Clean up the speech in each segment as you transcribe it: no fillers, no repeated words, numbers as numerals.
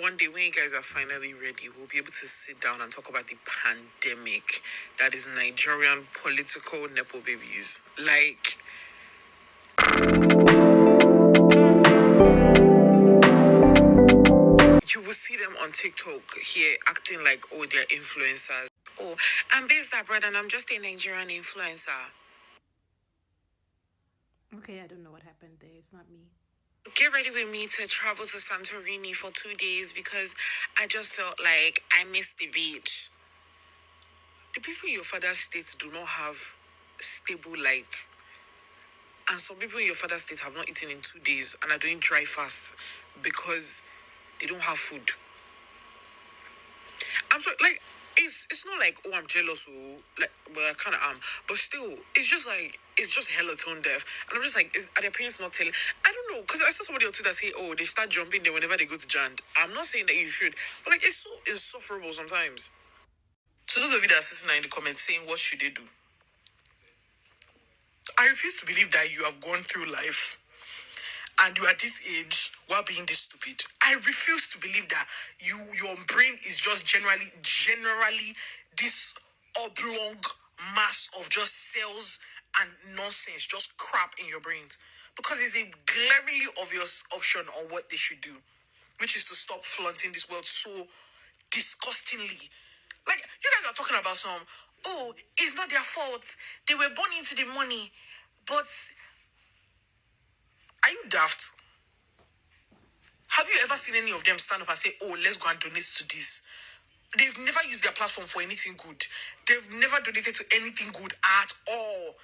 One day, when you guys are finally ready, we'll be able to sit down and talk about the pandemic that is Nigerian political Nepo babies. Like, you will see them on TikTok here acting like, oh, they're influencers. Oh, I'm based abroad and I'm just a Nigerian influencer. Okay, I don't know what happened there. It's not me. Get ready with me to travel to Santorini for 2 days because I just felt like I missed the beach. The people in your father's state do not have stable light. And some people in your father's state have not eaten in 2 days and are doing dry fast because they don't have food. I'm sorry, like it's not like, oh, I'm jealous or like, well, I kind of am, but still it's just hella tone deaf, and I'm just like, are their parents not telling? I don't know, because I saw somebody on Twitter say, oh, they start jumping there whenever they go to Jand. I'm not saying that you should, but like, it's so insufferable sometimes. So those of you that are sitting there in the comments saying, what should they do? I refuse to believe that you have gone through life and you are at this age while being this stupid. I refuse to believe that your brain is just generally this oblong mass of just cells and nonsense, just crap in your brains. Because it's a glaringly obvious option on what they should do, which is to stop flaunting this world so disgustingly. Like, you guys are talking about oh, it's not their fault. They were born into the money. But are you daft? Have you ever seen any of them stand up and say, oh, let's go and donate to this? They've never used their platform for anything good. They've never donated to anything good at all.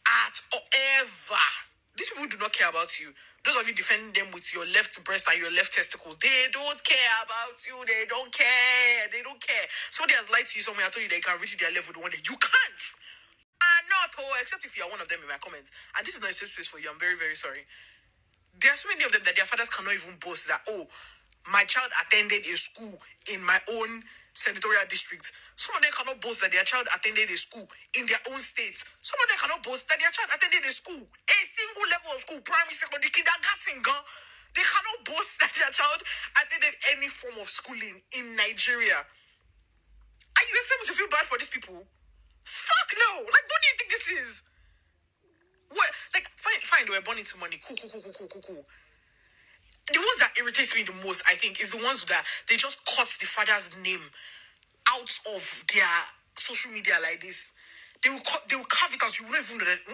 At all. Ever. These people do not care about you. Those of you defending them with your left breast and your left testicles, they don't care about you. They don't care. They don't care. Somebody has lied to you somewhere. I told you they can reach their level. The one that you can't. Not, except if you are one of them in my comments. And this is not a safe space for you. I'm very, very sorry. There are so many of them that their fathers cannot even boast that, oh, my child attended a school in my own senatorial district. Some of them cannot boast that their child attended a school in their own states. Some of them cannot boast that their child attended a school, a single level of school, primary, secondary, kindergarten, girl. They cannot boast that their child attended any form of schooling in Nigeria. And you expect me to feel bad for these people? Fuck no! Like, what do you think this is? What? Like, fine, they were born into money. Cool. The ones that irritates me the most, I think, is the ones that they just cut the father's name out of their social media like this. They will carve it out. You wouldn't even know that.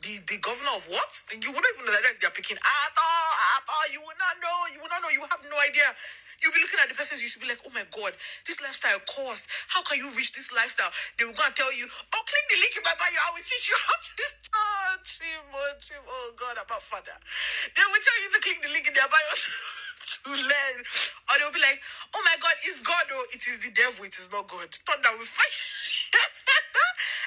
The governor of what? You wouldn't even know that they're picking at all. You will not know. You will not know. You have no idea. You'll be looking at the person, you should be like, oh my God, this lifestyle cost. How can you reach this lifestyle? They will go and tell you, oh, click the link in my bio. I will teach you how to start. Oh God, I'm a father. They will tell you to click the link in their bio to learn. Or they'll be like, oh my God, it's God. Oh, it is the devil. It is not God. Thought that we fight.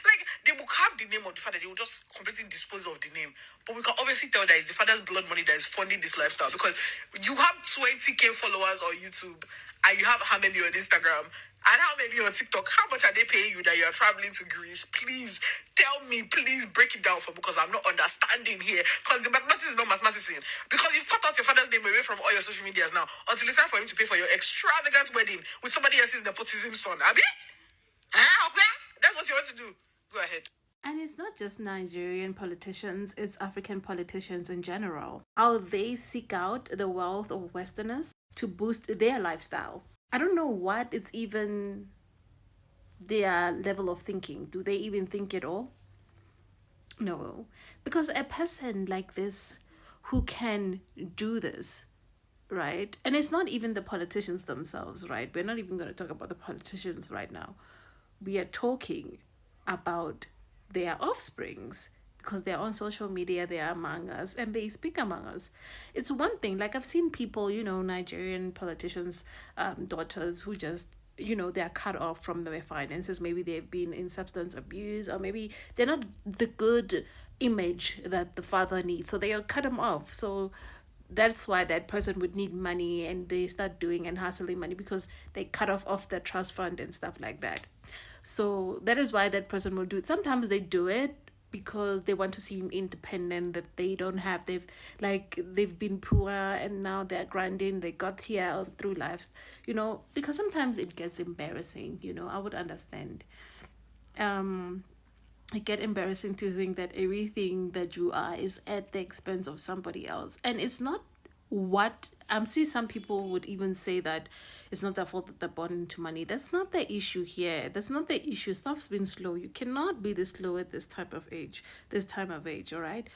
Like, they will have the name of the father, they will just completely dispose of the name. But we can obviously tell that it's the father's blood money that is funding this lifestyle, because you have 20k followers on YouTube and you have how many on Instagram and how many on TikTok. How much are they paying you that you are traveling to Greece? Please tell me, please break it down for me, because I'm not understanding here. Because the mathematics is not mathematics. Because you've cut out your father's name away from all your social medias now until it's time for him to pay for your extravagant wedding with somebody else's nepotism son. Abi? Okay? That's what you want to do. Go ahead. And it's not just Nigerian politicians, it's African politicians in general. How they seek out the wealth of Westerners to boost their lifestyle. I don't know what it's even their level of thinking. Do they even think at all? No. Because a person like this who can do this, right? And it's not even the politicians themselves, right? We're not even going to talk about the politicians right now. We are talking about their offsprings, because they're on social media, they are among us, and they speak among us. It's one thing, like I've seen people, Nigerian politicians, daughters who just, they're cut off from their finances. Maybe they've been in substance abuse, or maybe they're not the good image that the father needs. So they'll cut them off. So that's why that person would need money, and they start doing and hustling money because they cut off the trust fund and stuff like that. So that is why that person will do it. Sometimes they do it because they want to seem independent, that they don't have, they've been poor and now they're grinding, they got here through lives, because sometimes it gets embarrassing. I would understand. um it get embarrassing to think that everything that you are is at the expense of somebody else, and it's not. What I'm see some people would even say that it's not their fault that they're born into money. That's not the issue here. That's not the issue. Stop being slow. You cannot be this slow at this time of age. All right,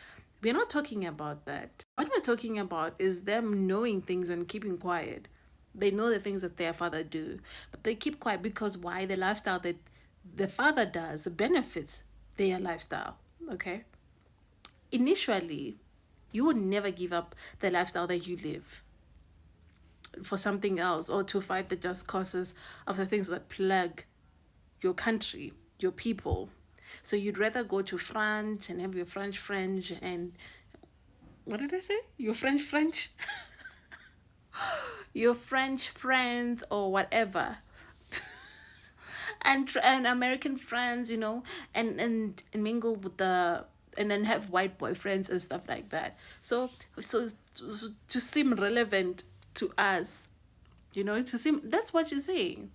we're not talking about that. What we're talking about is them knowing things and keeping quiet. They know the things that their father do, but they keep quiet because why? The lifestyle that the father does benefits their lifestyle. Okay, initially, you would never give up the lifestyle that you live for something else or to fight the just causes of the things that plague your country, your people. So you'd rather go to France and have your French and what did I say? Your French? Your French friends or whatever. And American friends, and mingle with the and then have white boyfriends and stuff like that. So to seem relevant to us, to seem that's what you're saying.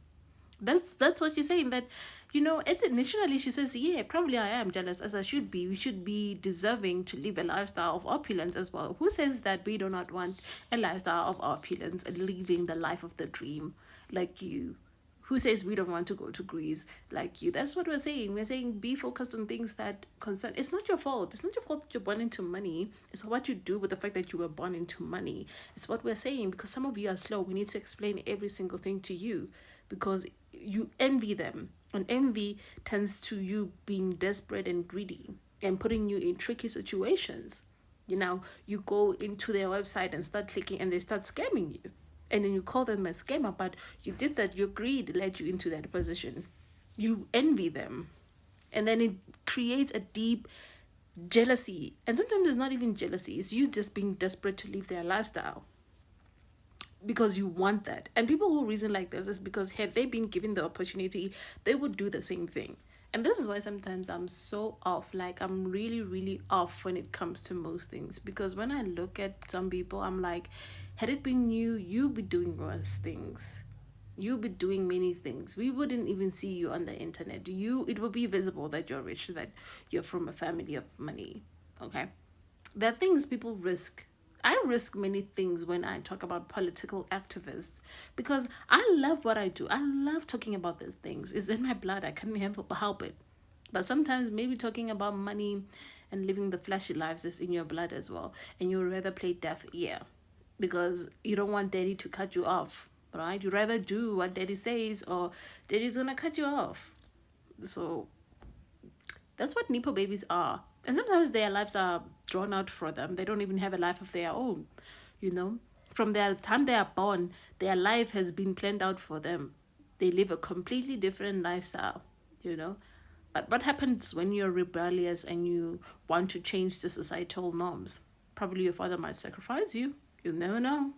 That's what she's saying. That initially she says, yeah, probably I am jealous as I should be. We should be deserving to live a lifestyle of opulence as well. Who says that we do not want a lifestyle of opulence and living the life of the dream like you? Who says we don't want to go to Greece like you? That's what we're saying. We're saying be focused on things that concern. It's not your fault. It's not your fault that you're born into money. It's what you do with the fact that you were born into money. It's what we're saying, because some of you are slow. We need to explain every single thing to you because you envy them. And envy tends to you being desperate and greedy and putting you in tricky situations. You go into their website and start clicking and they start scamming you, and then you call them a scammer, but you did that. Your greed led you into that position. You envy them, and then it creates a deep jealousy. And sometimes it's not even jealousy, it's you just being desperate to live their lifestyle because you want that. And people who reason like this is because had they been given the opportunity, they would do the same thing. And this is why sometimes I'm so off. Like, I'm really, really off when it comes to most things. Because when I look at some people, I'm like, had it been you, you'd be doing worse things. You'll be doing many things. We wouldn't even see you on the internet. It would be visible that you're rich, that you're from a family of money. Okay? There are things people risk. I risk many things when I talk about political activists because I love what I do. I love talking about these things. It's in my blood. I can't help it. But sometimes maybe talking about money and living the flashy lives is in your blood as well. And you would rather play deaf ear because you don't want daddy to cut you off, right? You rather do what daddy says or daddy's gonna cut you off. So that's what Nepo babies are. And sometimes their lives are drawn out for them. They don't even have a life of their own, you know? From the time they are born, their life has been planned out for them. They live a completely different lifestyle, you know? But what happens when you're rebellious and you want to change the societal norms? Probably your father might sacrifice you. You'll never know.